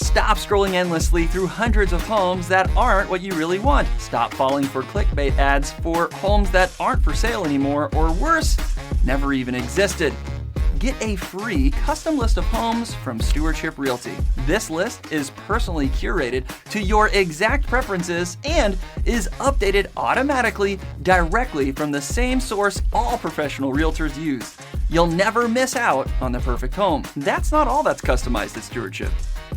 Stop scrolling endlessly through hundreds of homes that aren't what you really want. Stop falling for clickbait ads for homes that aren't for sale anymore, or worse, never even existed. Get a free custom list of homes from Stewardship Realty. This list is personally curated to your exact preferences and is updated automatically directly from the same source all professional realtors use. You'll never miss out on the perfect home. That's not all that's customized at Stewardship.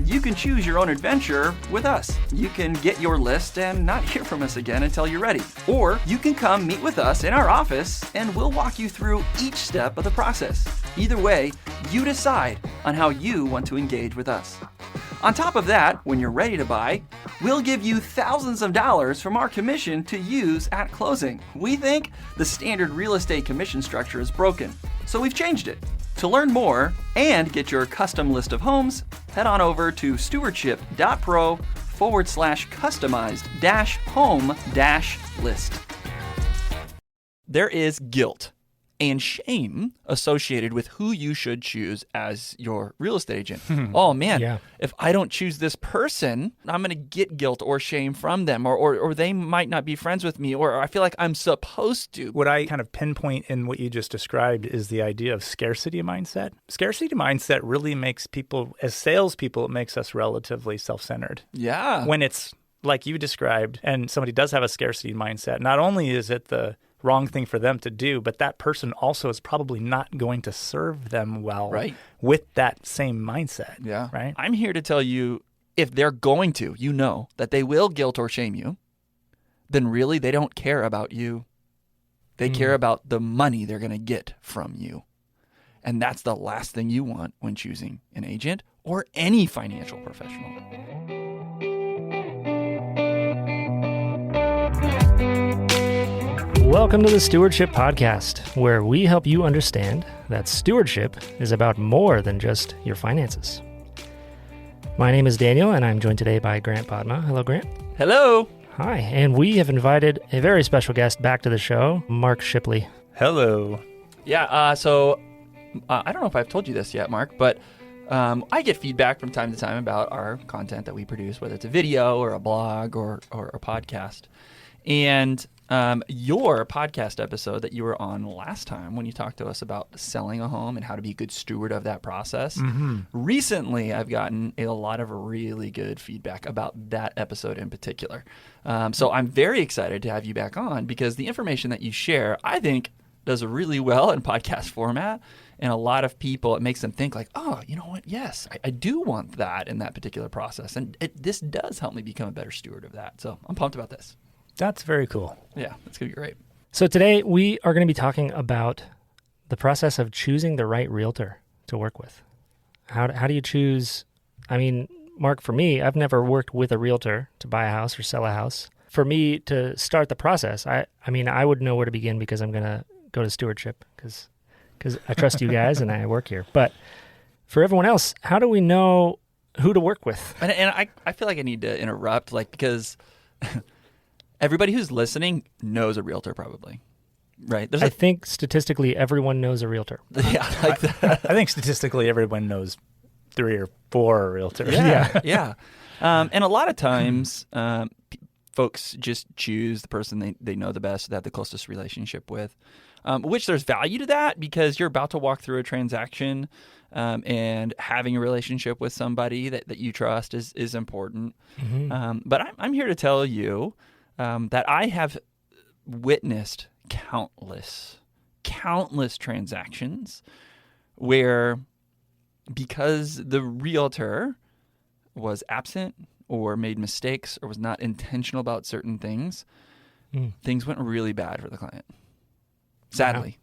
You can choose your own adventure with us. You can get your list and not hear from us again until you're ready. Or you can come meet with us in our office and we'll walk you through each step of the process. Either way, you decide on how you want to engage with us. On top of that, when you're ready to buy, we'll give you thousands of dollars from our commission to use at closing. We think the standard real estate commission structure is broken, so we've changed it. To learn more and get your custom list of homes, head on over to stewardship.pro/customized-home-list. There is guilt and shame associated with who you should choose as your real estate agent. Oh man, if I don't choose this person, I'm going to get guilt or shame from them, or they might not be friends with me, or I feel like I'm supposed to. What I kind of pinpoint in what you just described is the idea of scarcity mindset. Scarcity mindset really makes people, as salespeople, it makes us relatively self-centered. Yeah. When it's like you described, and somebody does have a scarcity mindset, not only is it the wrong thing for them to do, but that person also is probably not going to serve them well with that same mindset. Yeah. Right. I'm here to tell you, if they're going to, you know, that they will guilt or shame you, then really they don't care about you. They care about the money they're going to get from you. And that's the last thing you want when choosing an agent or any financial professional. Welcome to the Stewardship Podcast, where we help you understand that stewardship is about more than just your finances. My name is Daniel, and I'm joined today by Grant Padma. Hello, Grant. Hello. Hi, and we have invited a very special guest back to the show, Mark Shipley. Hello. Yeah, so I don't know if I've told you this yet, Mark, but I get feedback from time to time about our content that we produce, whether it's a video or a blog or a podcast. And your podcast episode that you were on last time when you talked to us about selling a home and how to be a good steward of that process. Recently, I've gotten a lot of really good feedback about that episode in particular. So I'm very excited to have you back on because the information that you share, I think, does really well in podcast format. And a lot of people, it makes them think like, oh, you know what? Yes, I do want that in that particular process. And this does help me become a better steward of that. So I'm pumped about this. That's very cool. Yeah, that's going to be great. So today we are going to be talking about the process of choosing the right realtor to work with. How do you choose? I mean, Mark, for me, I've never worked with a realtor to buy a house or sell a house. For me to start the process, I mean, I would know where to begin because I'm going to go to Stewardship because I trust you guys and I work here. But for everyone else, how do we know who to work with? And I feel like I need to interrupt, because everybody who's listening knows a realtor probably, right? I think statistically everyone knows a realtor. Yeah, like that. I think statistically everyone knows 3 or 4 realtors. Yeah. And a lot of times folks just choose the person they know the best, that have the closest relationship with, which there's value to that because you're about to walk through a transaction and having a relationship with somebody that you trust is important. But I'm here to tell you that I have witnessed countless transactions where, because the realtor was absent or made mistakes or was not intentional about certain things, things went really bad for the client. Sadly.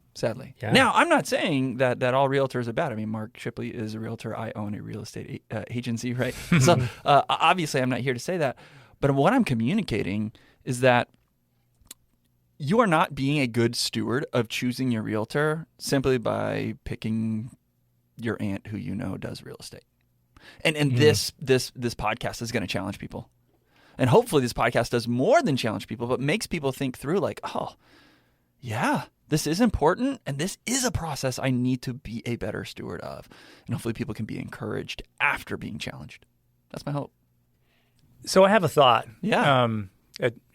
Yeah. Now, I'm not saying that all realtors are bad. I mean, Mark Shipley is a realtor. I own a real estate agency, right? So obviously I'm not here to say that. But what I'm communicating is that you are not being a good steward of choosing your realtor simply by picking your aunt who you know does real estate. And this podcast is going to challenge people. And hopefully this podcast does more than challenge people, but makes people think through like, oh, yeah, this is important. And this is a process I need to be a better steward of. And hopefully people can be encouraged after being challenged. That's my hope. So I have a thought. Yeah.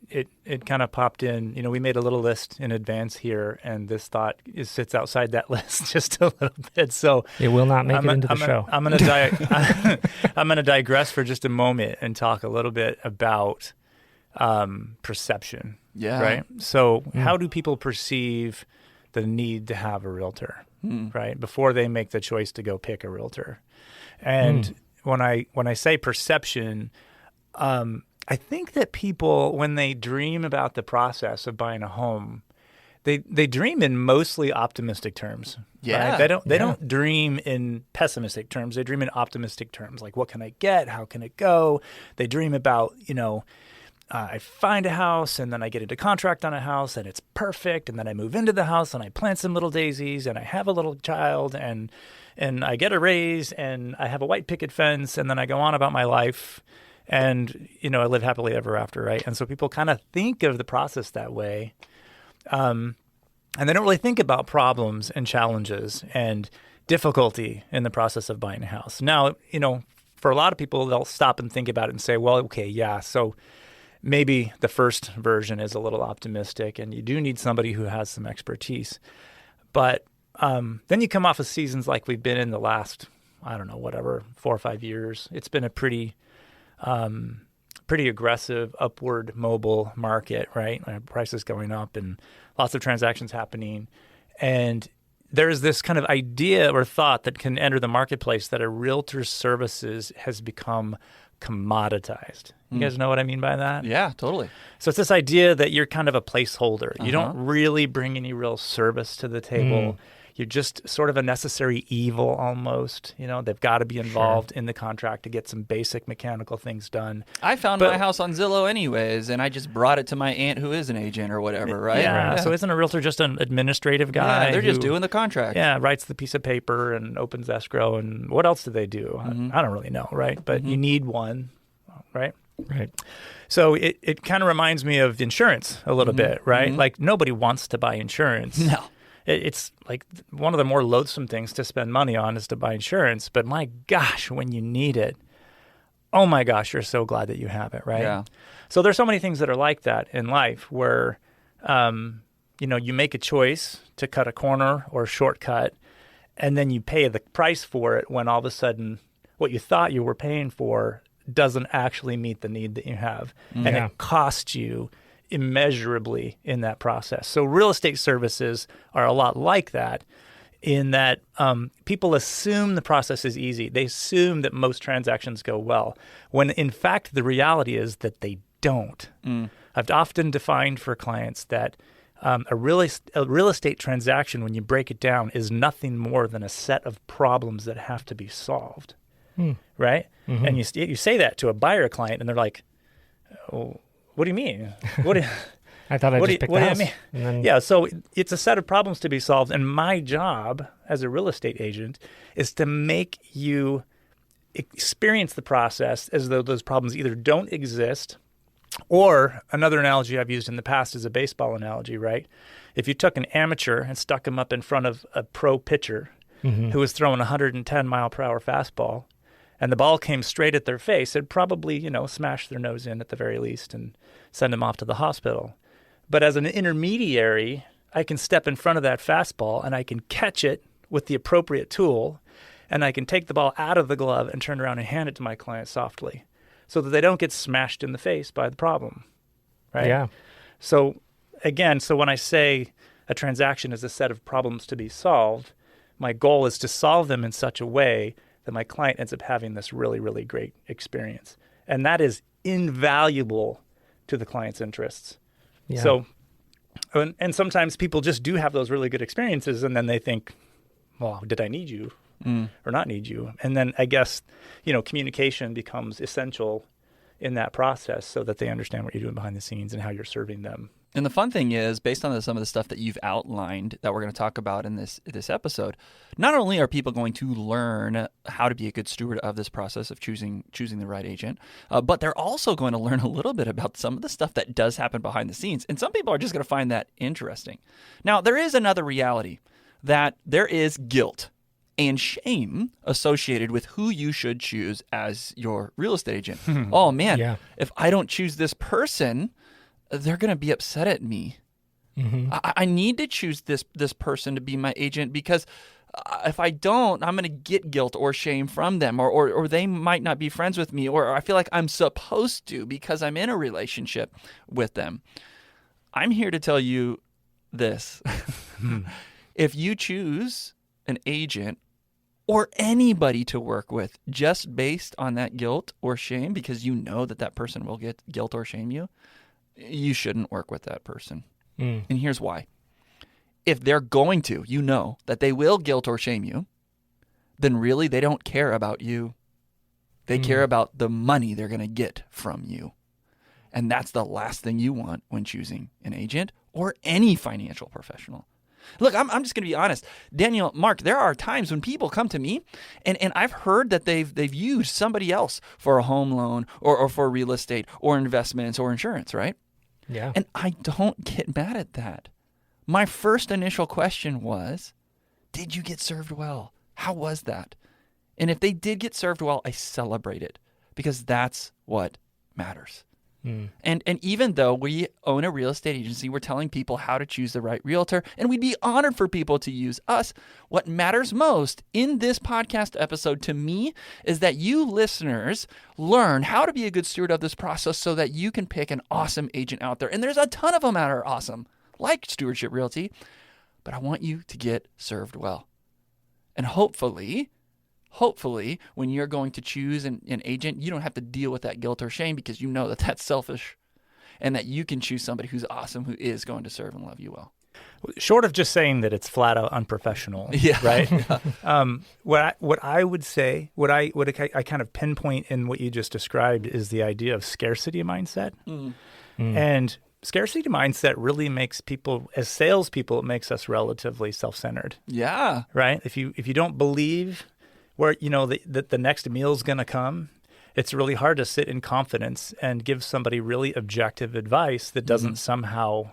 It kind of popped in. We made a little list in advance here, and this thought sits outside that list just a little bit. So it will not make it into the show. I'm going to digress for just a moment and talk a little bit about perception. Yeah. Right. So how do people perceive the need to have a realtor? Right, before they make the choice to go pick a realtor? And when I say perception, I think that people, when they dream about the process of buying a home, they dream in mostly optimistic terms. Yeah. Right? They don't dream in pessimistic terms. They dream in optimistic terms, like what can I get? How can it go? They dream about, I find a house and then I get into contract on a house and it's perfect, and then I move into the house and I plant some little daisies and I have a little child and I get a raise and I have a white picket fence and then I go on about my life. And, I live happily ever after, right? And so people kind of think of the process that way. And they don't really think about problems and challenges and difficulty in the process of buying a house. Now, for a lot of people, they'll stop and think about it and say, well, okay, yeah, so maybe the first version is a little optimistic and you do need somebody who has some expertise. But then you come off of seasons like we've been in the last, 4 or 5 years. It's been a pretty aggressive, upward mobile market, right? Prices going up and lots of transactions happening. And there's this kind of idea or thought that can enter the marketplace that a realtor's services has become commoditized. You guys know what I mean by that? Yeah, totally. So it's this idea that you're kind of a placeholder. You don't really bring any real service to the table. You're just sort of a necessary evil almost. They've got to be involved in the contract to get some basic mechanical things done. I found my house on Zillow anyways, and I just brought it to my aunt who is an agent or whatever, right? Yeah. So isn't a realtor just an administrative guy? Yeah, they're just doing the contract. Yeah, writes the piece of paper and opens escrow, and what else do they do? I don't really know, right? But you need one, right? Right. So it kind of reminds me of insurance a little bit, right? Like nobody wants to buy insurance. No. It's like one of the more loathsome things to spend money on is to buy insurance. But my gosh, when you need it, oh my gosh, you're so glad that you have it, right? Yeah. So there's so many things that are like that in life where, you make a choice to cut a corner or a shortcut, and then you pay the price for it when all of a sudden what you thought you were paying for doesn't actually meet the need that you have. And it costs you immeasurably in that process. So real estate services are a lot like that in that people assume the process is easy. They assume that most transactions go well, when in fact the reality is that they don't. I've often defined for clients that a real estate transaction, when you break it down, is nothing more than a set of problems that have to be solved, right? And you say that to a buyer client and they're like, oh, what do you mean? I thought I just picked the house. Yeah, so it's a set of problems to be solved, and my job as a real estate agent is to make you experience the process as though those problems either don't exist, or another analogy I've used in the past is a baseball analogy, right? If you took an amateur and stuck him up in front of a pro pitcher who was throwing a 110-mile-per-hour fastball, and the ball came straight at their face, it'd probably, smash their nose in at the very least and send them off to the hospital. But as an intermediary, I can step in front of that fastball and I can catch it with the appropriate tool, and I can take the ball out of the glove and turn around and hand it to my client softly so that they don't get smashed in the face by the problem, right? Yeah. So again, when I say a transaction is a set of problems to be solved, my goal is to solve them in such a way that my client ends up having this really, really great experience. And that is invaluable to the client's interests. Yeah. So, and sometimes people just do have those really good experiences, and then they think, well, did I need you or not need you? And then I guess, communication becomes essential in that process so that they understand what you're doing behind the scenes and how you're serving them. And the fun thing is, based on some of the stuff that you've outlined that we're going to talk about in this episode, not only are people going to learn how to be a good steward of this process of choosing the right agent, but they're also going to learn a little bit about some of the stuff that does happen behind the scenes. And some people are just going to find that interesting. Now, there is another reality, that there is guilt and shame associated with who you should choose as your real estate agent. Oh man, if I don't choose this person, they're going to be upset at me. I need to choose this person to be my agent because if I don't, I'm going to get guilt or shame from them, or they might not be friends with me, or I feel like I'm supposed to because I'm in a relationship with them. I'm here to tell you this. If you choose an agent or anybody to work with just based on that guilt or shame because you know that person will get guilt or shame you, you shouldn't work with that person. And here's why. If they're going to, you know that they will guilt or shame you, then really they don't care about you. They care about the money they're going to get from you. And that's the last thing you want when choosing an agent or any financial professional. Look, I'm just going to be honest. Daniel, Mark, there are times when people come to me and I've heard that they've used somebody else for a home loan or for real estate or investments or insurance, right? Yeah. And I don't get mad at that. My first initial question was, did you get served well? How was that? And if they did get served well, I celebrate it because that's what matters. And even though we own a real estate agency, we're telling people how to choose the right realtor, and we'd be honored for people to use us. What matters most in this podcast episode to me is that you listeners learn how to be a good steward of this process so that you can pick an awesome agent out there. And there's a ton of them that are awesome, like Stewardship Realty, but I want you to get served well. And hopefully, when you're going to choose an agent, you don't have to deal with that guilt or shame because you know that that's selfish and that you can choose somebody who's awesome, who is going to serve and love you well. Short of just saying that it's flat out unprofessional, right? What I would say, what I kind of pinpoint in what you just described is the idea of scarcity mindset. And scarcity mindset really makes people, as salespeople, it makes us relatively self-centered. Yeah. Right? If you don't believe where that the next meal is going to come, it's really hard to sit in confidence and give somebody really objective advice that doesn't somehow,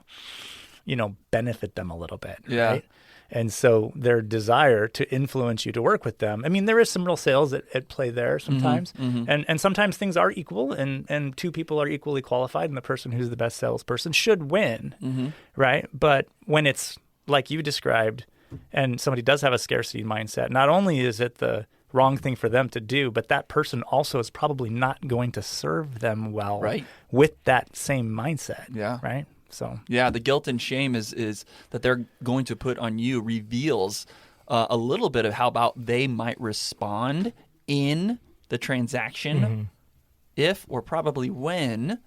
benefit them a little bit. Yeah. Right? And so their desire to influence you to work with them. I mean, there is some real sales at play there sometimes. And sometimes things are equal and two people are equally qualified and the person who's the best salesperson should win. Right? But when it's like you described, and somebody does have a scarcity mindset, not only is it the wrong thing for them to do, but that person also is probably not going to serve them well with that same mindset. Yeah. Right? So the guilt and shame is that they're going to put on you reveals a little bit of how about they might respond in the transaction if or probably when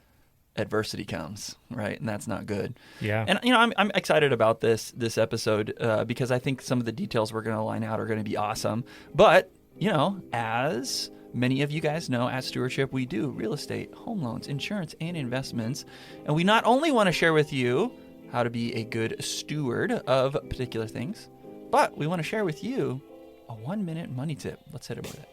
adversity comes, right? And that's not good. Yeah. And I'm excited about this episode because I think some of the details we're going to line out are going to be awesome. But as many of you guys know, at Stewardship, we do real estate, home loans, insurance, and investments. And we not only want to share with you how to be a good steward of particular things, but we want to share with you a 1-minute money tip. Let's hit it with it.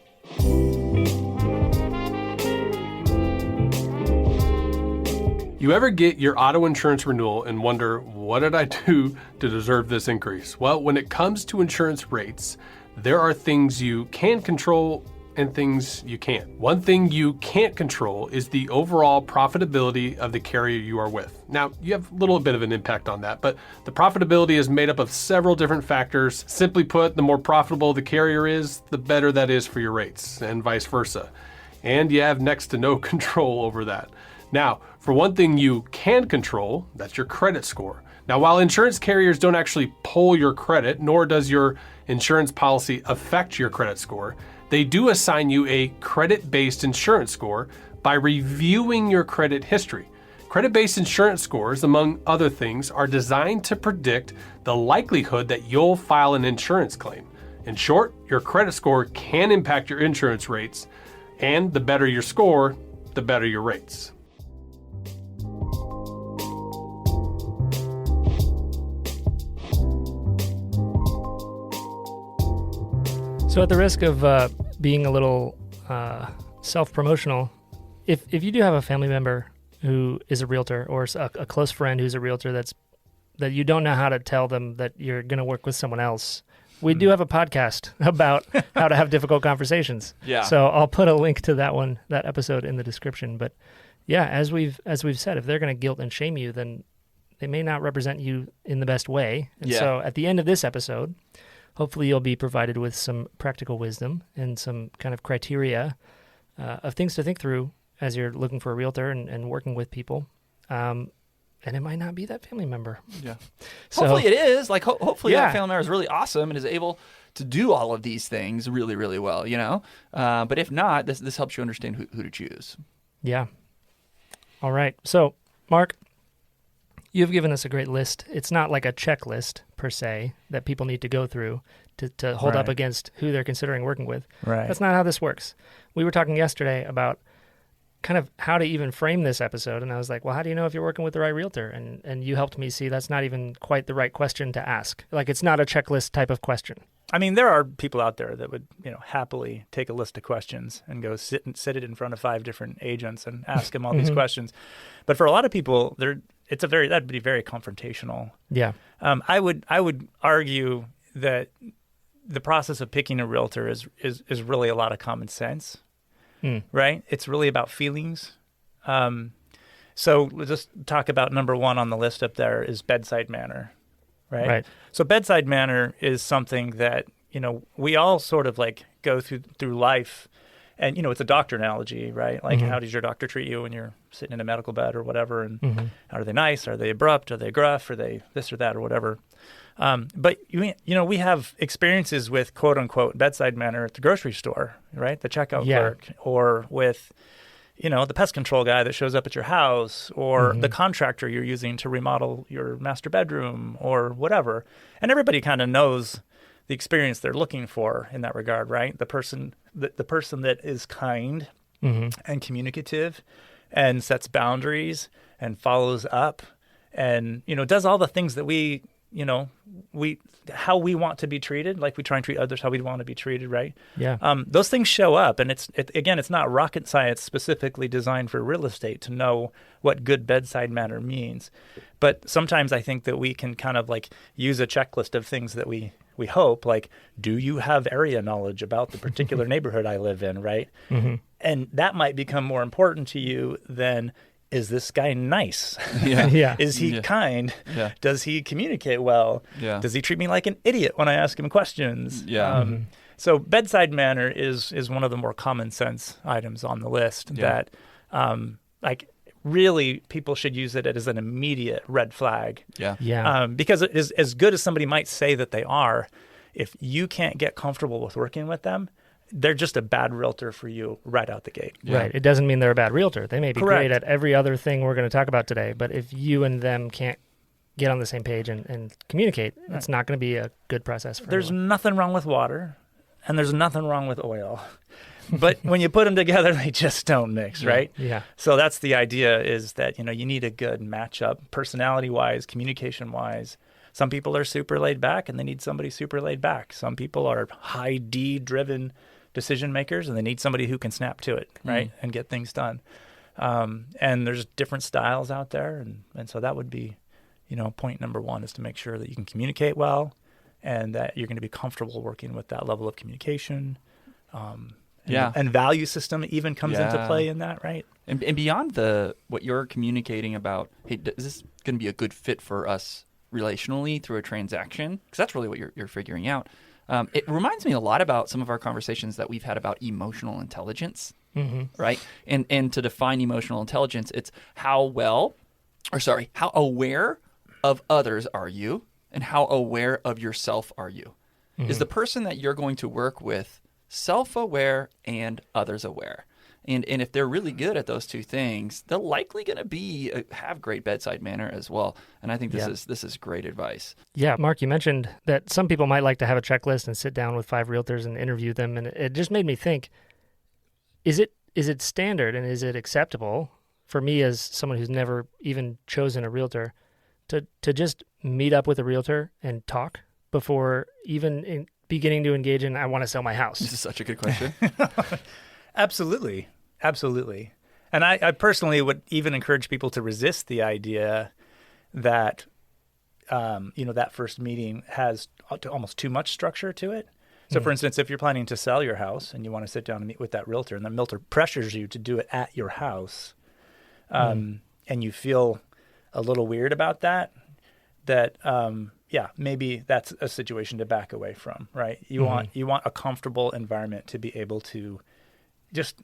You ever get your auto insurance renewal and wonder, what did I do to deserve this increase? Well, when it comes to insurance rates, there are things you can control and things you can't. One thing you can't control is the overall profitability of the carrier you are with. Now, you have a little bit of an impact on that, but the profitability is made up of several different factors. Simply put, the more profitable the carrier is, the better that is for your rates, and vice versa. And you have next to no control over that. Now, for one thing you can control, that's your credit score. Now, while insurance carriers don't actually pull your credit, nor does your insurance policy affect your credit score, they do assign you a credit-based insurance score by reviewing your credit history. Credit-based insurance scores, among other things, are designed to predict the likelihood that you'll file an insurance claim. In short, your credit score can impact your insurance rates, and the better your score, the better your rates. So at the risk of being a little self-promotional, if you do have a family member who is a realtor or a close friend who's a realtor that you don't know how to tell them that you're going to work with someone else, We do have a podcast about how to have difficult conversations. Yeah. So I'll put a link to that episode in the description. But yeah, as we've said, if they're going to guilt and shame you, then they may not represent you in the best way. And so at the end of this episode, hopefully you'll be provided with some practical wisdom and some kind of criteria of things to think through as you're looking for a realtor and working with people. And it might not be that family member. Yeah. So, hopefully it is. Like, hopefully Yeah. that family member is really awesome and is able to do all of these things really, really well, you know? But if not, this helps you understand who to choose. yeah. All right. So, Mark, you've given us a great list. It's not like a checklist per se that people need to go through to hold up Right. against who they're considering working with. Right. That's not how this works. We were talking yesterday about kind of how to even frame this episode, and I was like, well, how do you know if you're working with the right realtor? And you helped me see that's not even quite the right question to ask. Like, it's not a checklist type of question. I mean, there are people out there that would, happily take a list of questions and go sit it in front of 5 different agents and ask them all these questions. But for a lot of people, that'd be very confrontational. Yeah. I would argue that the process of picking a realtor is really a lot of common sense, right? It's really about feelings. So let's just talk about number 1 on the list up there is bedside manner, right? So bedside manner is something that, we all sort of like go through life. And, it's a doctor analogy, right? Like, how does your doctor treat you when you're sitting in a medical bed or whatever? And are they nice? Are they abrupt? Are they gruff? Are they this or that or whatever? But, we have experiences with, quote unquote, bedside manner at the grocery store, right? The checkout clerk, or with, the pest control guy that shows up at your house, or the contractor you're using to remodel your master bedroom or whatever. And everybody kind of knows the experience they're looking for in that regard, right? The person that is kind and communicative and sets boundaries and follows up and, does all the things that how we want to be treated, like we try and treat others how we want to be treated, right? Yeah. Those things show up, and it's not rocket science specifically designed for real estate to know what good bedside manner means. But sometimes I think that we can kind of like use a checklist of things that we hope, like, do you have area knowledge about the particular neighborhood I live in, right? And that might become more important to you than, is this guy nice? Yeah. Is he kind? Yeah. Does he communicate well? Yeah. Does he treat me like an idiot when I ask him questions? Yeah. So bedside manner is one of the more common sense items on the list that, really people should use it as an immediate red flag. Yeah. Yeah. Because it is, as good as somebody might say that they are, if you can't get comfortable with working with them, they're just a bad realtor for you right out the gate. Yeah. Right. It doesn't mean they're a bad realtor. They may be Correct. great at every other thing we're going to talk about today, but if you and them can't get on the same page and communicate, it's not going to be a good process for There's anyone. nothing wrong with water, and there's nothing wrong with oil. But when you put them together, they just don't mix, right? Yeah. So that's the idea, is that, you need a good matchup, personality-wise, communication-wise. Some people are super laid back, and they need somebody super laid back. Some people are high D-driven decision makers, and they need somebody who can snap to it, right, and get things done. And there's different styles out there, and so that would be, point number 1 is to make sure that you can communicate well, and that you're going to be comfortable working with that level of communication. And value system even comes into play in that, right? And beyond what you're communicating about, hey, is this going to be a good fit for us relationally through a transaction? Because that's really what you're figuring out. It reminds me a lot about some of our conversations that we've had about emotional intelligence, right? And to define emotional intelligence, it's how aware of others are you, and how aware of yourself are you? Is the person that you're going to work with self-aware and others-aware? And if they're really good at those two things, they're likely going to have great bedside manner as well. And I think this is great advice. Yeah, Mark, you mentioned that some people might like to have a checklist and sit down with 5 realtors and interview them, and it just made me think: is it standard and is it acceptable for me as someone who's never even chosen a realtor to just meet up with a realtor and talk before even beginning to engage in, I want to sell my house? This is such a good question. Absolutely. And I personally would even encourage people to resist the idea that that first meeting has almost too much structure to it. So, for instance, if you're planning to sell your house and you want to sit down and meet with that realtor, and the realtor pressures you to do it at your house, and you feel a little weird about that, maybe that's a situation to back away from, right? You want a comfortable environment to be able to just,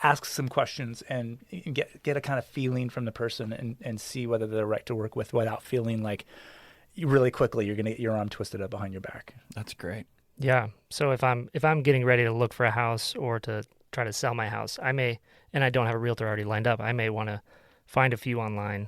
ask some questions and get a kind of feeling from the person and see whether they're right to work with without feeling like really quickly you're going to get your arm twisted up behind your back. That's great. Yeah. So if I'm getting ready to look for a house or to try to sell my house, I may, and I don't have a realtor already lined up, I may want to find a few online,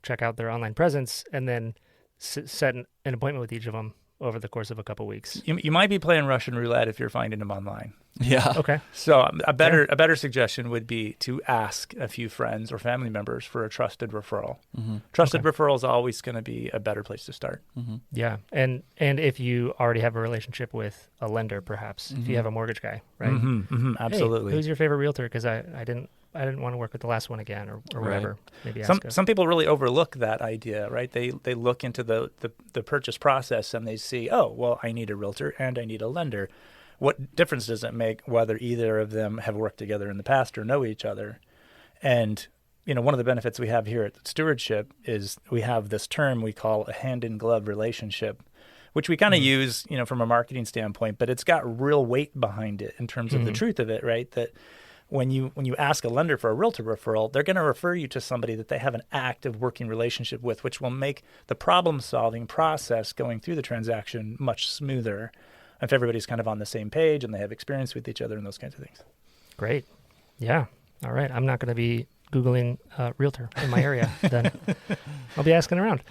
check out their online presence, and then set an appointment with each of them over the course of a couple weeks. You might be playing Russian roulette if you're finding them online. Yeah. Okay. So a better suggestion would be to ask a few friends or family members for a trusted referral. Mm-hmm. Trusted referral is always going to be a better place to start. Mm-hmm. Yeah, and if you already have a relationship with a lender, perhaps if you have a mortgage guy, right? Absolutely. Hey, who's your favorite realtor? Because I didn't want to work with the last one again, or whatever. Maybe some people really overlook that idea, right? They look into the purchase process and they see, oh, well, I need a realtor and I need a lender. What difference does it make whether either of them have worked together in the past or know each other? And one of the benefits we have here at Stewardship is we have this term we call a hand-in-glove relationship, which we kind of use, from a marketing standpoint, but it's got real weight behind it in terms of the truth of it, right? That when you ask a lender for a realtor referral, they're going to refer you to somebody that they have an active working relationship with, which will make the problem-solving process going through the transaction much smoother if everybody's kind of on the same page and they have experience with each other and those kinds of things. Great. Yeah. All right. I'm not going to be Googling realtor in my area then. I'll be asking around.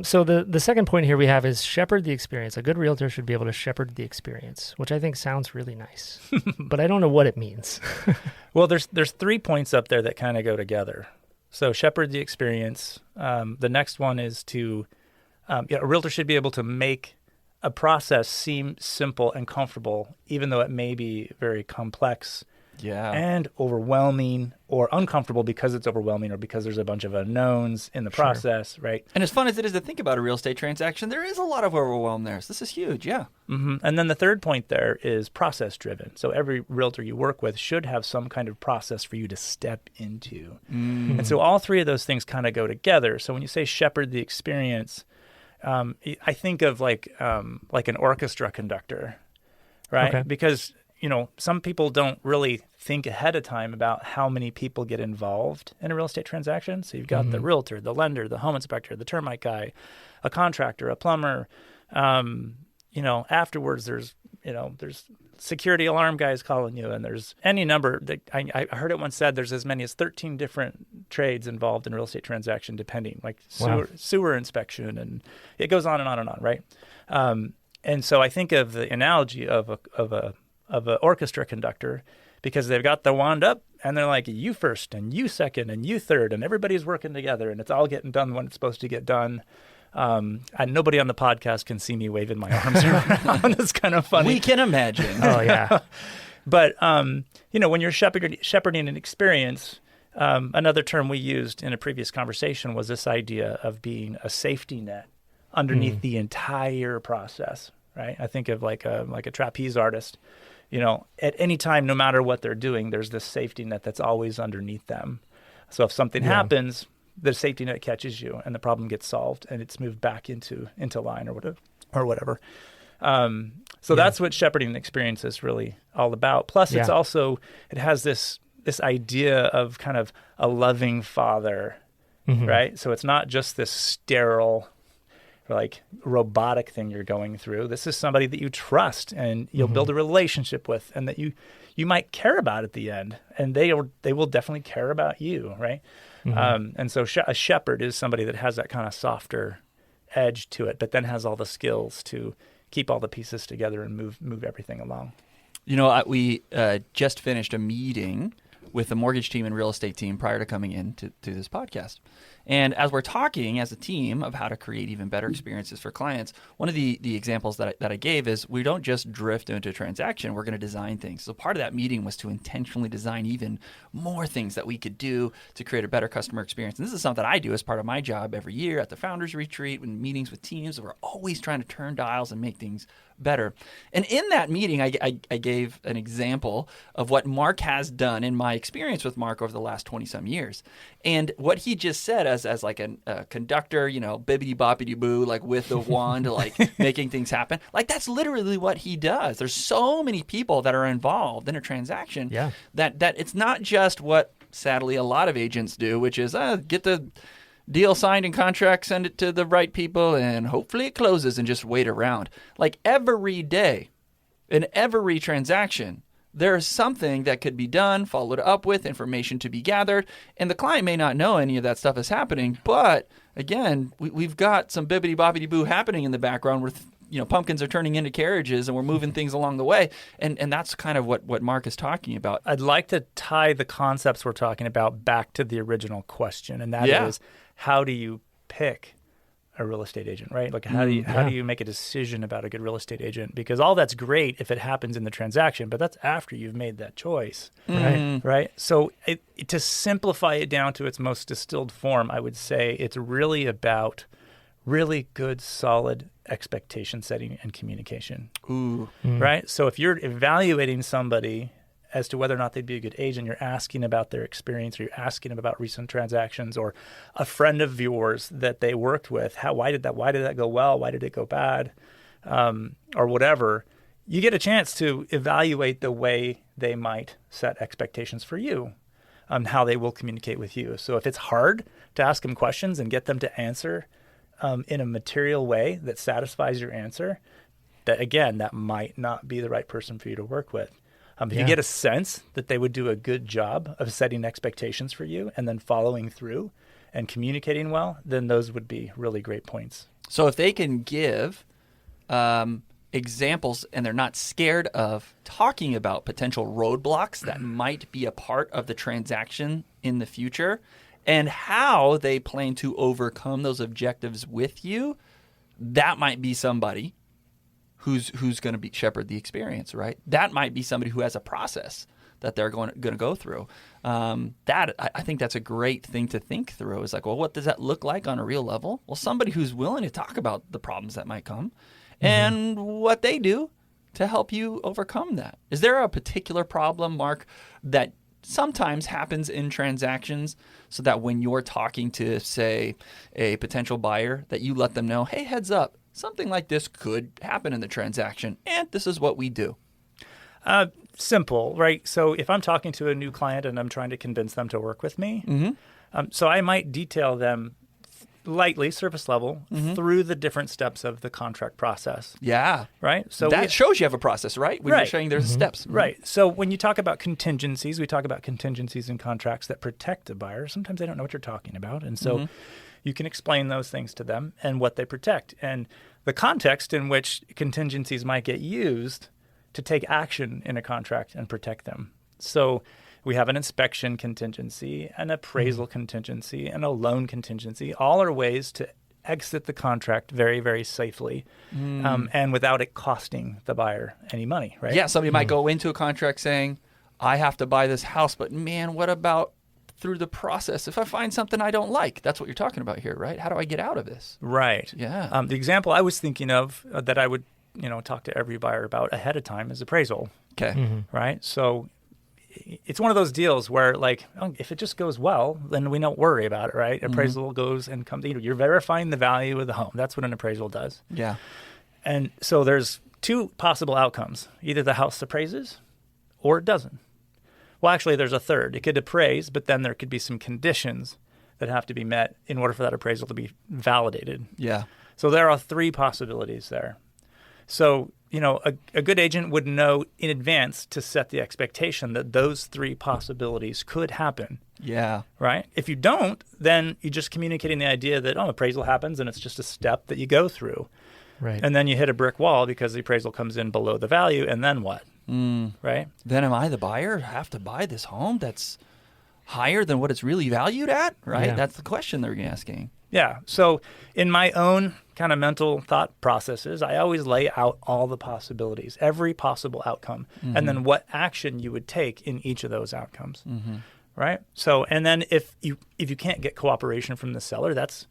So the second point here we have is shepherd the experience. A good realtor should be able to shepherd the experience, which I think sounds really nice, but I don't know what it means. Well, there's 3 points up there that kind of go together. So shepherd the experience. The next one is to, a realtor should be able to make a process seem simple and comfortable, even though it may be very complex and overwhelming or uncomfortable because it's overwhelming or because there's a bunch of unknowns in the process, right? And as fun as it is to think about a real estate transaction, there is a lot of overwhelm there. So this is huge, yeah. Mm-hmm. And then the third point there is process-driven. So every realtor you work with should have some kind of process for you to step into. Mm-hmm. And so all 3 of those things kind of go together. So when you say shepherd the experience, I think of like an orchestra conductor, right? Okay. Because, some people don't really think ahead of time about how many people get involved in a real estate transaction. So you've got the realtor, the lender, the home inspector, the termite guy, a contractor, a plumber. Afterwards there's security alarm guys calling you, and there's any number that I heard it once said there's as many as 13 different trades involved in a real estate transaction, depending, like sewer inspection, and it goes on and on and on, right? And so I think of the analogy of a orchestra conductor, because they've got the wand up and they're like, you first and you second and you third, and everybody's working together and it's all getting done when it's supposed to get done. And nobody on the podcast can see me waving my arms around. It's kind of funny. We can imagine. Oh, yeah. But, when you're shepherding an experience, another term we used in a previous conversation was this idea of being a safety net underneath the entire process, right? I think of like a trapeze artist. At any time, no matter what they're doing, there's this safety net that's always underneath them. So if something happens, the safety net catches you and the problem gets solved and it's moved back into line or whatever. So that's what shepherding the experience is really all about. Plus, it's also, it has this idea of kind of a loving father, right? So it's not just this sterile, like robotic thing you're going through. This is somebody that you trust and you'll build a relationship with, and that you might care about at the end, and they will definitely care about you, right? And so a shepherd is somebody that has that kind of softer edge to it, but then has all the skills to keep all the pieces together and move everything along. We just finished a meeting with the mortgage team and real estate team prior to coming in to this podcast. And as we're talking as a team of how to create even better experiences for clients, one of the examples that I gave is we don't just drift into a transaction, we're going to design things. So part of that meeting was to intentionally design even more things that we could do to create a better customer experience. And this is something I do as part of my job every year at the Founders Retreat, when meetings with teams, we're always trying to turn dials and make things better. And in that meeting, I gave an example of what Mark has done in my experience with Mark over the last 20-some years. And what he just said as like a conductor, bibbidi boppity boo, like with the wand, like making things happen. Like that's literally what he does. There's so many people that are involved in a transaction that it's not just what sadly a lot of agents do, which is get the deal signed and contract, send it to the right people, and hopefully it closes and just wait around. Like every day, in every transaction, there's something that could be done, followed up with, information to be gathered, and the client may not know any of that stuff is happening, but again, we've got some bibbidi-boppity-boo happening in the background where pumpkins are turning into carriages and we're moving things along the way. And that's kind of what Mark is talking about. I'd like to tie the concepts we're talking about back to the original question, and that is, how do you pick a real estate agent, right? Like how do you make a decision about a good real estate agent? Because all that's great if it happens in the transaction, but that's after you've made that choice, right? So to simplify it down to its most distilled form, I would say it's really about really good, solid expectation setting and communication. Right? So if you're evaluating somebody as to whether or not they'd be a good agent, you're asking about their experience, or you're asking about recent transactions, or a friend of yours that they worked with. Why did that go well? Why did it go bad? Or whatever. You get a chance to evaluate the way they might set expectations for you, how they will communicate with you. So if it's hard to ask them questions and get them to answer in a material way that satisfies your answer, that might not be the right person for you to work with. If you get a sense that they would do a good job of setting expectations for you and then following through and communicating well, then those would be really great points. So if they can give examples and they're not scared of talking about potential roadblocks that might be a part of the transaction in the future and how they plan to overcome those objectives with you, that might be somebody who's going to shepherd the experience, right? That might be somebody who has a process that they're going to go through. I think that's a great thing to think through. Is like, well, what does that look like on a real level? Well, somebody who's willing to talk about the problems that might come and what they do to help you overcome that. Is there a particular problem, Mark, that sometimes happens in transactions so that when you're talking to, say, a potential buyer, that you let them know, hey, heads up, something like this could happen in the transaction, and this is what we do? Simple, right? So if I'm talking to a new client and I'm trying to convince them to work with me, so I might detail them lightly, surface level, through the different steps of the contract process. Yeah. Right? So that shows you have a process, right? When you're showing there's steps. Right. So when you talk about contingencies, we talk about contingencies in contracts that protect the buyer. Sometimes they don't know what you're talking about. And so you can explain those things to them and what they protect and the context in which contingencies might get used to take action in a contract and protect them. So we have an inspection contingency, an appraisal contingency, and a loan contingency. All are ways to exit the contract very, very safely and without it costing the buyer any money, right? Yeah, somebody might go into a contract saying, I have to buy this house, but man, what about through the process if I find something I don't like? That's what you're talking about here, right? How do I get out of this? Right. Yeah. The example I was thinking of that I would talk to every buyer about ahead of time is appraisal. Okay. Right? So it's one of those deals where, like, if it just goes well, then we don't worry about it, right? Appraisal goes and comes. You're verifying the value of the home. That's what an appraisal does. Yeah. And so there's two possible outcomes. Either the house appraises or it doesn't. Well, actually, there's a third. It could appraise, but then there could be some conditions that have to be met in order for that appraisal to be validated. Yeah. So there are three possibilities there. So, a good agent would know in advance to set the expectation that those three possibilities could happen. Yeah. Right? If you don't, then you're just communicating the idea that, appraisal happens and it's just a step that you go through. Right. And then you hit a brick wall because the appraisal comes in below the value, and then what? right? Then am I the buyer? Have to buy this home that's higher than what it's really valued at, right? Yeah. That's the question they're asking. Yeah. So in my own kind of mental thought processes, I always lay out all the possibilities, every possible outcome, and then what action you would take in each of those outcomes, right? So, and then if you can't get cooperation from the seller, that's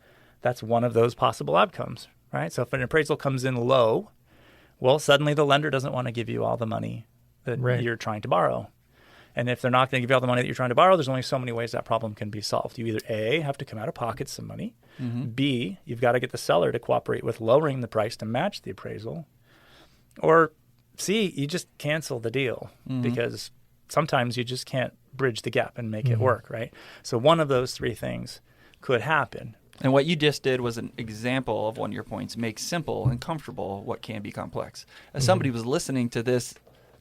one of those possible outcomes, right? So if an appraisal comes in low, well, suddenly the lender doesn't want to give you all the money that you're trying to borrow. And if they're not going to give you all the money that you're trying to borrow, there's only so many ways that problem can be solved. You either A, have to come out of pocket some money. B, you've got to get the seller to cooperate with lowering the price to match the appraisal. Or C, you just cancel the deal because sometimes you just can't bridge the gap and make it work, right? So one of those three things could happen. And what you just did was an example of one of your points: make simple and comfortable what can be complex. As somebody was listening to this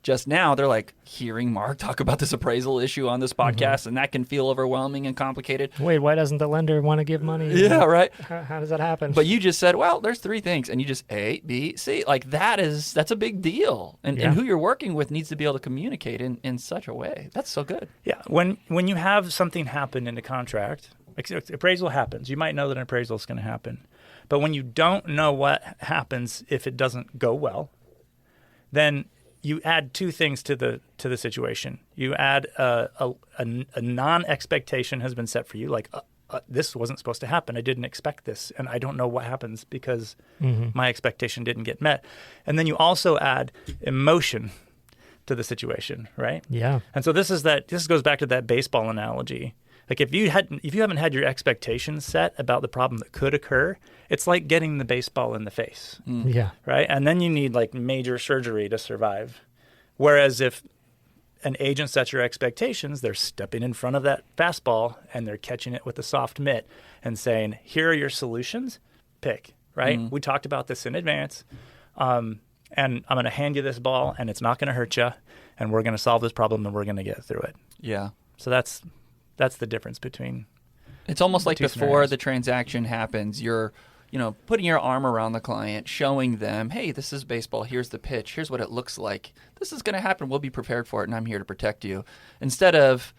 just now, they're like hearing Mark talk about this appraisal issue on this podcast, and that can feel overwhelming and complicated. Wait, why doesn't the lender want to give money? Yeah, right. How does that happen? But you just said, well, there's three things, and you just A, B, C. Like that's a big deal. And who you're working with needs to be able to communicate in such a way. That's so good. Yeah. When you have something happen in a contract, appraisal happens. You might know that an appraisal is going to happen. But when you don't know what happens if it doesn't go well, then you add two things to the situation. You add a non-expectation has been set for you, like this wasn't supposed to happen. I didn't expect this, and I don't know what happens because my expectation didn't get met. And then you also add emotion to the situation, right? Yeah. And so this goes back to that baseball analogy. Like if you haven't had your expectations set about the problem that could occur, it's like getting the baseball in the face. Yeah. Right? And then you need like major surgery to survive. Whereas if an agent sets your expectations, they're stepping in front of that fastball and they're catching it with a soft mitt and saying, here are your solutions, pick, right? We talked about this in advance. And I'm going to hand you this ball and it's not going to hurt you. And we're going to solve this problem and we're going to get through it. Yeah. So that's the difference between. It's almost like before scenarios. the transaction happens, you're, putting your arm around the client, showing them, hey, this is baseball. Here's the pitch. Here's what it looks like. This is going to happen. We'll be prepared for it, and I'm here to protect you. Instead of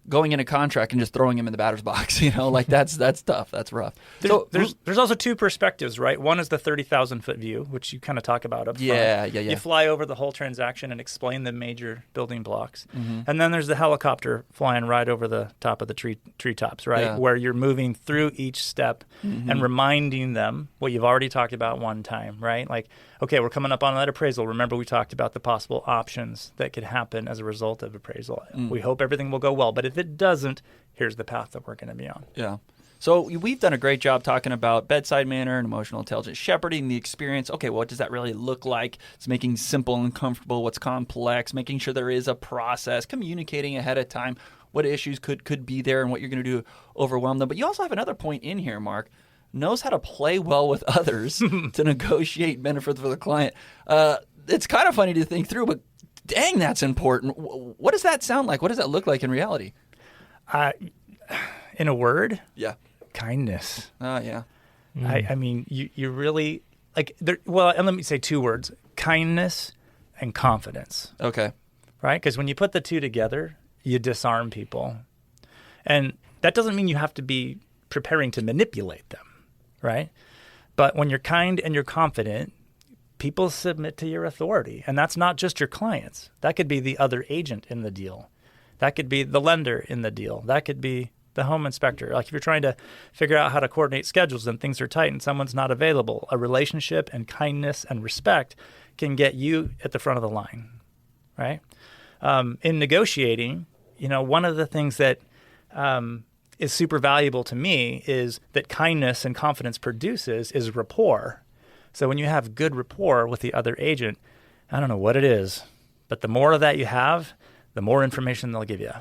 going in a contract and just throwing him in the batter's box, like that's tough. That's rough. There's also two perspectives, right? One is the 30,000-foot view, which you kind of talk about up front. Yeah. You fly over the whole transaction and explain the major building blocks. And then there's the helicopter flying right over the top of the treetops, right? Yeah. Where you're moving through each step and reminding them what you've already talked about one time, right? Like, okay, we're coming up on that appraisal. Remember we talked about the possible options that could happen as a result of appraisal. We hope everything will go well, but if it doesn't, here's the path that we're going to be on. Yeah. So we've done a great job talking about bedside manner and emotional intelligence, shepherding the experience. Okay, what does that really look like? It's making simple and comfortable what's complex, making sure there is a process, communicating ahead of time what issues could be there and what you're going to do to overwhelm them. But you also have another point in here, Mark. Knows how to play well with others to negotiate benefits for the client. It's kind of funny to think through, but dang, that's important. What does that sound like? What does that look like in reality? In a word? Yeah. Kindness. Yeah. I mean, you really, like, and let me say two words: kindness and confidence. Okay. Right? Because when you put the two together, you disarm people. And that doesn't mean you have to be preparing to manipulate them, right? But when you're kind and you're confident, people submit to your authority. And that's not just your clients. That could be the other agent in the deal. That could be the lender in the deal. That could be the home inspector. Like if you're trying to figure out how to coordinate schedules and things are tight and someone's not available, a relationship and kindness and respect can get you at the front of the line, right? In negotiating, one of the things that is super valuable to me is that kindness and confidence produces is rapport. So when you have good rapport with the other agent, I don't know what it is, but the more of that you have, the more information they'll give you.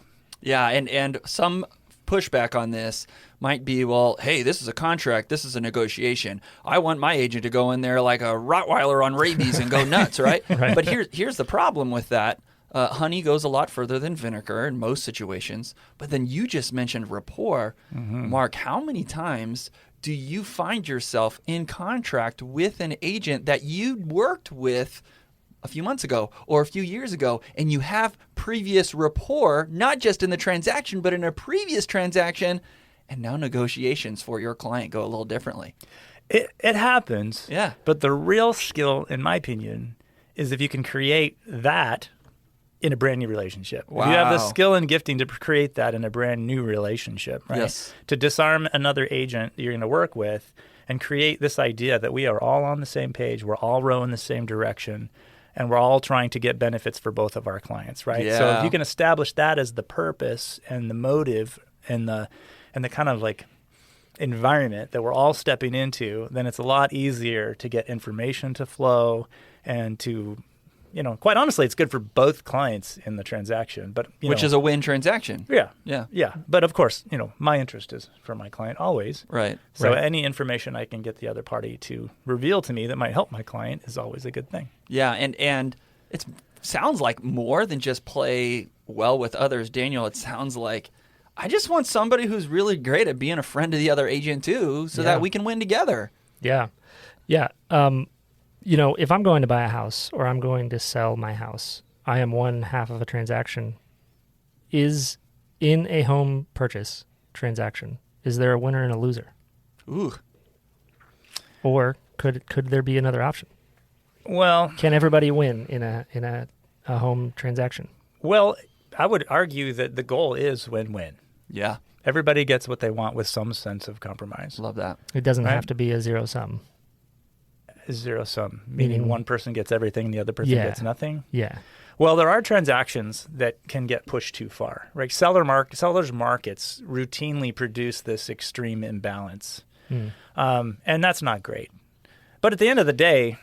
Yeah, and some pushback on this might be, well, hey, this is a contract, this is a negotiation. I want my agent to go in there like a Rottweiler on rabies and go nuts, right? Right. But here's the problem with that. Honey goes a lot further than vinegar in most situations. But then you just mentioned rapport. Mark, how many times do you find yourself in contract with an agent that you worked with a few months ago or a few years ago, and you have previous rapport, not just in the transaction, but in a previous transaction, and now negotiations for your client go a little differently. It happens. Yeah. But the real skill, in my opinion, is if you can create that in a brand new relationship. Wow. If you have the skill and gifting to create that in a brand new relationship, right? Yes. To disarm another agent you're going to work with and create this idea that we are all on the same page, we're all rowing the same direction, and we're all trying to get benefits for both of our clients, right? Yeah. So if you can establish that as the purpose and the motive and the kind of like environment that we're all stepping into, then it's a lot easier to get information to flow and to, quite honestly, it's good for both clients in the transaction. But which is a win transaction. Yeah. But of course, my interest is for my client always. Right. So any information I can get the other party to reveal to me that might help my client is always a good thing. Yeah, and it sounds like more than just play well with others, Daniel. It sounds like I just want somebody who's really great at being a friend to the other agent too, so that we can win together. Yeah. Yeah. If I'm going to buy a house or I'm going to sell my house, I am one half of a transaction. Is in a home purchase transaction, is there a winner and a loser? Ooh. Or could there be another option? Well, can everybody win in a home transaction? Well, I would argue that the goal is win-win. Yeah. Everybody gets what they want with some sense of compromise. Love that. It doesn't have to be a zero sum. Zero sum, meaning one person gets everything and the other person gets nothing? Yeah. Well, there are transactions that can get pushed too far, right? Sellers markets routinely produce this extreme imbalance, and that's not great. But at the end of the day,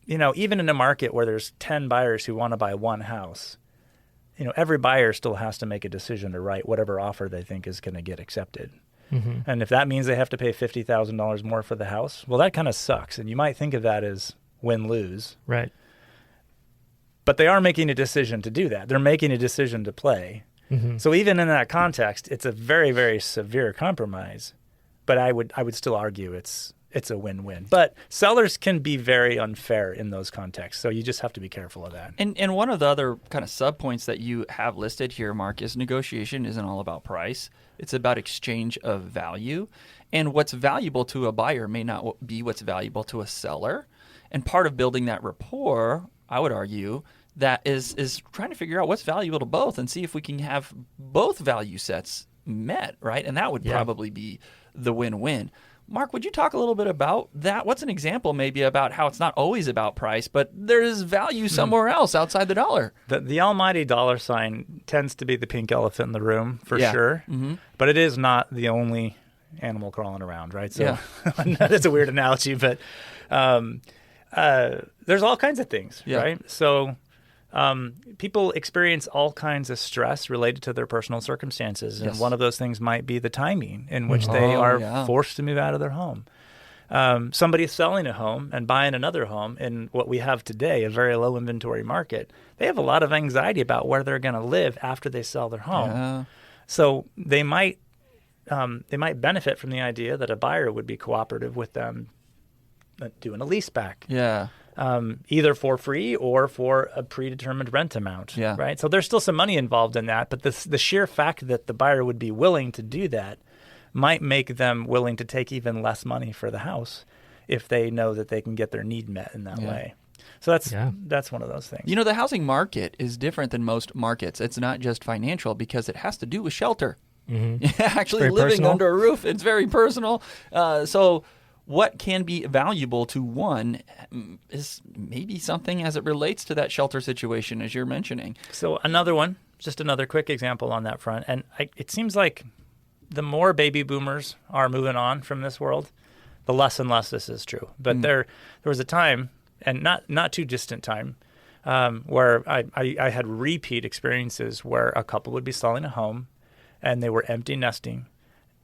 even in a market where there's 10 buyers who want to buy one house, every buyer still has to make a decision to write whatever offer they think is going to get accepted. Mm-hmm. And if that means they have to pay $50,000 more for the house, well, that kind of sucks. And you might think of that as win-lose. Right. But they are making a decision to do that. They're making a decision to play. Mm-hmm. So even in that context, it's a very, very severe compromise. But I would still argue it's a win-win. But sellers can be very unfair in those contexts, so you just have to be careful of that. And one of the other kind of sub-points that you have listed here, Mark, is negotiation isn't all about price. It's about exchange of value. And what's valuable to a buyer may not be what's valuable to a seller. And part of building that rapport, I would argue, that is trying to figure out what's valuable to both and see if we can have both value sets met, right? And that would probably be the win-win. Mark, would you talk a little bit about that? What's an example maybe about how it's not always about price, but there is value somewhere else outside the dollar? The almighty dollar sign tends to be the pink elephant in the room, for sure. Mm-hmm. But it is not the only animal crawling around, right? So that's a weird analogy, but there's all kinds of things, right? So people experience all kinds of stress related to their personal circumstances. And one of those things might be the timing in which they are forced to move out of their home. Somebody selling a home and buying another home in what we have today, a very low inventory market, they have a lot of anxiety about where they're going to live after they sell their home. Yeah. So they might benefit from the idea that a buyer would be cooperative with them doing a lease back. Yeah. Either for free or for a predetermined rent amount, right? So there's still some money involved in that, but the sheer fact that the buyer would be willing to do that might make them willing to take even less money for the house if they know that they can get their need met in that way. So that's one of those things. The housing market is different than most markets. It's not just financial because it has to do with shelter. Mm-hmm. Actually living under a roof, it's very personal. So what can be valuable to one is maybe something as it relates to that shelter situation, as you're mentioning. So another one, just another quick example on that front. And it seems like the more baby boomers are moving on from this world, the less and less this is true. But there was a time, and not too distant time, where I had repeat experiences where a couple would be selling a home and they were empty nesting.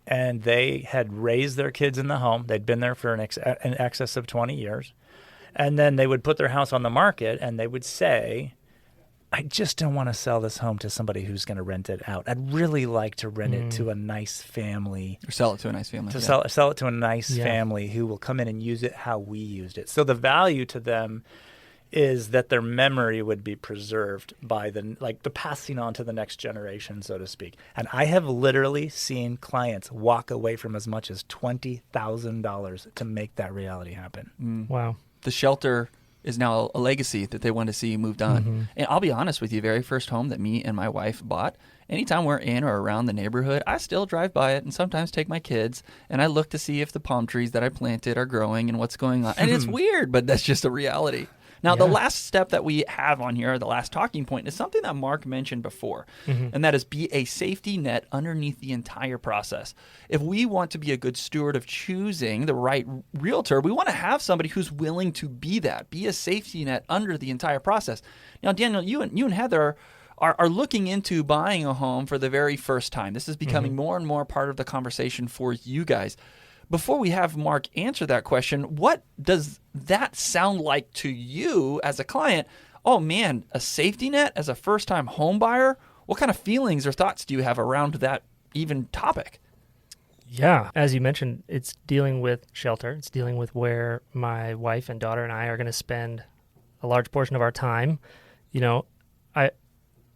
And they had raised their kids in the home. They'd been there for an excess of 20 years. And then they would put their house on the market and they would say, I just don't want to sell this home to somebody who's going to rent it out. I'd really like to rent it to a nice family. Or sell it to a nice family. Sell it to a nice family who will come in and use it how we used it. So the value to them is that their memory would be preserved by the passing on to the next generation, so to speak. And I have literally seen clients walk away from as much as $20,000 to make that reality happen. Wow. The shelter is now a legacy that they want to see moved on. And I'll be honest with you, very first home that me and my wife bought, anytime we're in or around the neighborhood, I still drive by it and sometimes take my kids and I look to see if the palm trees that I planted are growing and what's going on. And it's weird, but that's just a reality. Now, the last step that we have on here, the last talking point, is something that Mark mentioned before, and that is be a safety net underneath the entire process. If we want to be a good steward of choosing the right realtor, we want to have somebody who's willing to be that, be a safety net under the entire process. Now, Daniel, you and Heather are looking into buying a home for the very first time. This is becoming more and more part of the conversation for you guys. Before we have Mark answer that question, what does that sound like to you as a client? Oh man, a safety net as a first-time home buyer? What kind of feelings or thoughts do you have around that even topic? Yeah, as you mentioned, it's dealing with shelter. It's dealing with where my wife and daughter and I are going to spend a large portion of our time.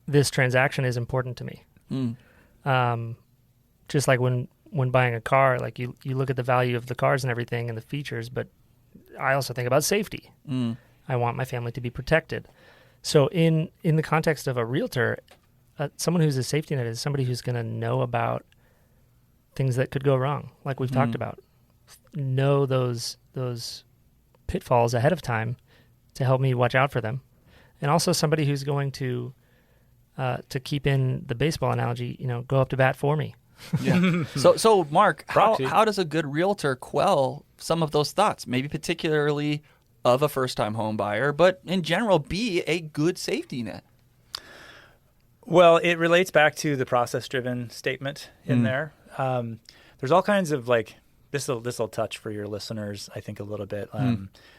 This transaction is important to me. Just like when buying a car, like you look at the value of the cars and everything and the features, but I also think about safety. I want my family to be protected. So in the context of a realtor, someone who's a safety net is somebody who's going to know about things that could go wrong, like we've talked about. Know those pitfalls ahead of time to help me watch out for them. And also somebody who's going to keep in the baseball analogy, go up to bat for me. Yeah. So Mark, how does a good realtor quell some of those thoughts? Maybe particularly of a first-time home buyer, but in general, be a good safety net. Well, it relates back to the process-driven statement in there. There's all kinds of this will touch for your listeners, I think, a little bit.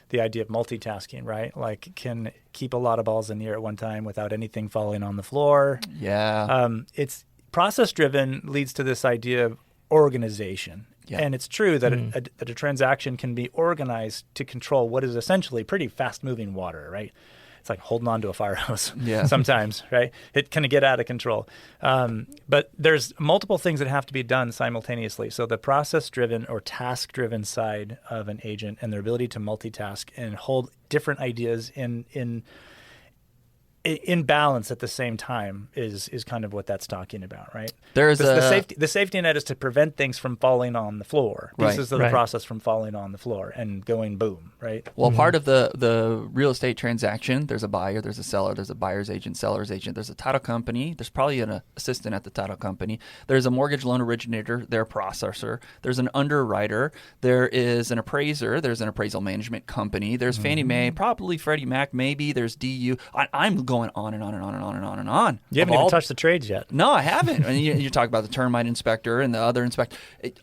The idea of multitasking, right? Like can keep a lot of balls in the air at one time without anything falling on the floor. Yeah. It's process-driven leads to this idea of organization. Yeah. And it's true that a transaction can be organized to control what is essentially pretty fast-moving water, right? It's like holding on to a fire hose sometimes, right? It can get out of control. But there's multiple things that have to be done simultaneously. So the process-driven or task-driven side of an agent and their ability to multitask and hold different ideas in balance at the same time is kind of what that's talking about, right? There's the safety net is to prevent things from falling on the floor. Pieces of the Right. process from falling on the floor and going boom, right? Well, part of the real estate transaction, there's a buyer, there's a seller, there's a buyer's agent, seller's agent, there's a title company, there's probably an assistant at the title company, there's a mortgage loan originator, their processor, there's an underwriter, there is an appraiser, there's an appraisal management company, there's Fannie Mae, probably Freddie Mac, maybe there's DU. I'm going on and on and on and on and on and on. You haven't even touched the trades yet. No, I haven't. And you talk about the termite inspector and the other inspector.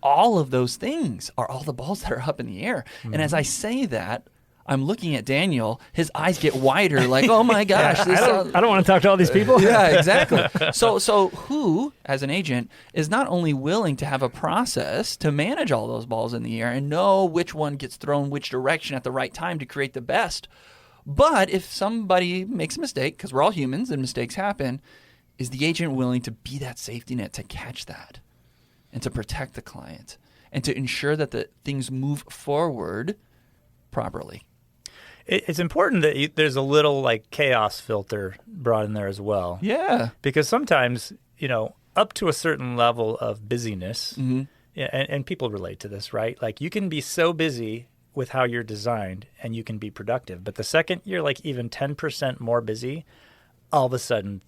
All of those things are all the balls that are up in the air. And as I say that, I'm looking at Daniel. His eyes get wider, like, oh my gosh. I don't want to talk to all these people. Yeah, exactly. So who, as an agent, is not only willing to have a process to manage all those balls in the air and know which one gets thrown which direction at the right time to create the best, but if somebody makes a mistake, because we're all humans and mistakes happen, is the agent willing to be that safety net to catch that and to protect the client and to ensure that the things move forward properly? It's important that there's a little chaos filter brought in there as well. Yeah. Because sometimes, up to a certain level of busyness, and people relate to this, right? Like you can be so busy with how you're designed and you can be productive. But the second you're even 10% more busy, all of a sudden,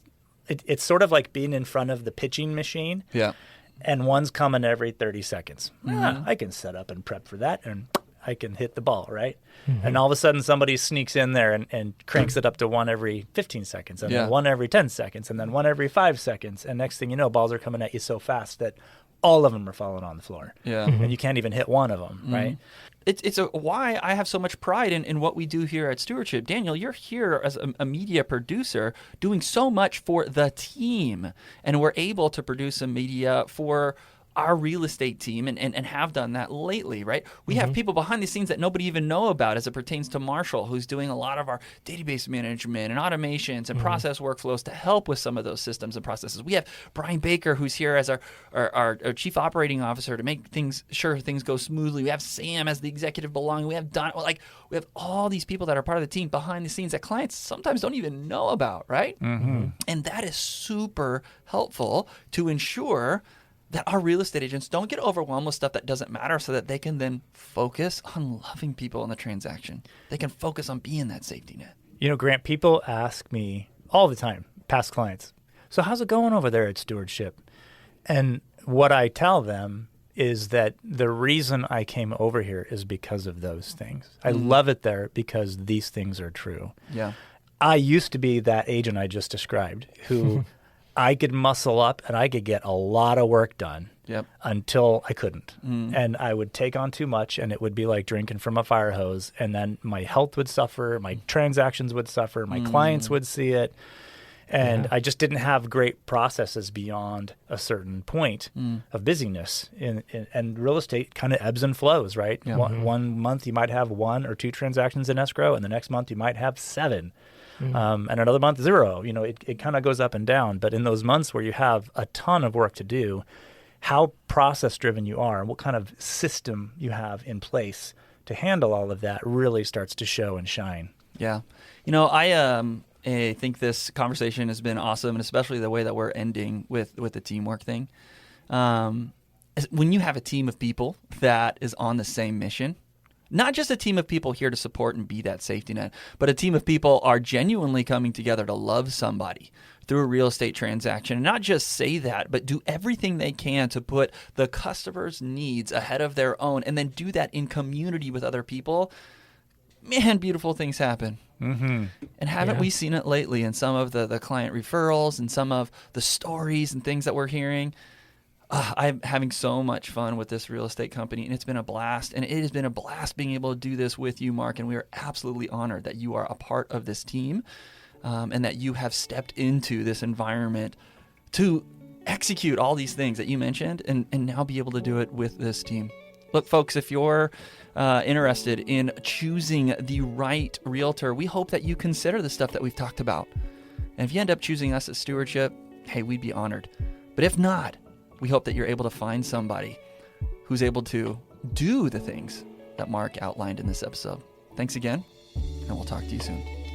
it's sort of like being in front of the pitching machine. Yeah. And one's coming every 30 seconds. I can set up and prep for that and I can hit the ball, right? And all of a sudden somebody sneaks in there and cranks it up to one every 15 seconds and then one every 10 seconds and then one every 5 seconds. And next thing you know, balls are coming at you so fast that all of them are falling on the floor. Yeah. And you can't even hit one of them, right? It's why I have so much pride in what we do here at Stewardship. Daniel, you're here as a media producer doing so much for the team, and we're able to produce some media for our real estate team and have done that lately, right? We have people behind the scenes that nobody even know about as it pertains to Marshall, who's doing a lot of our database management and automations and process workflows to help with some of those systems and processes. We have Brian Baker, who's here as our chief operating officer to make sure things go smoothly. We have Sam as the executive belonging. We have Don, we have all these people that are part of the team behind the scenes that clients sometimes don't even know about, right? And that is super helpful to ensure that our real estate agents don't get overwhelmed with stuff that doesn't matter, so that they can then focus on loving people in the transaction. They can focus on being that safety net. You know, Grant, people ask me all the time, past clients, so how's it going over there at Stewardship? And what I tell them is that the reason I came over here is because of those things. I love it there because these things are true. Yeah. I used to be that agent I just described who I could muscle up and I could get a lot of work done until I couldn't. And I would take on too much, and it would be like drinking from a fire hose. And then my health would suffer, my transactions would suffer, my clients would see it. And I just didn't have great processes beyond a certain point of busyness. And real estate kind of ebbs and flows, right? One month you might have 1 or 2 transactions in escrow, and the next month you might have 7. And another month, 0. You know, it kind of goes up and down. But in those months where you have a ton of work to do, how process-driven you are and what kind of system you have in place to handle all of that really starts to show and shine. Yeah. You know, I think this conversation has been awesome, and especially the way that we're ending with the teamwork thing. When you have a team of people that is on the same mission, not just a team of people here to support and be that safety net, but a team of people are genuinely coming together to love somebody through a real estate transaction. And not just say that, but do everything they can to put the customer's needs ahead of their own, and then do that in community with other people. Man, beautiful things happen. And haven't we seen it lately in some of the client referrals and some of the stories and things that we're hearing? I'm having so much fun with this real estate company, and it's been a blast. And it has been a blast being able to do this with you, Mark. And we are absolutely honored that you are a part of this team, and that you have stepped into this environment to execute all these things that you mentioned, and now be able to do it with this team. Look, folks, if you're interested in choosing the right realtor, we hope that you consider the stuff that we've talked about. And if you end up choosing us at Stewardship, hey, we'd be honored. But if not, we hope that you're able to find somebody who's able to do the things that Mark outlined in this episode. Thanks again, and we'll talk to you soon.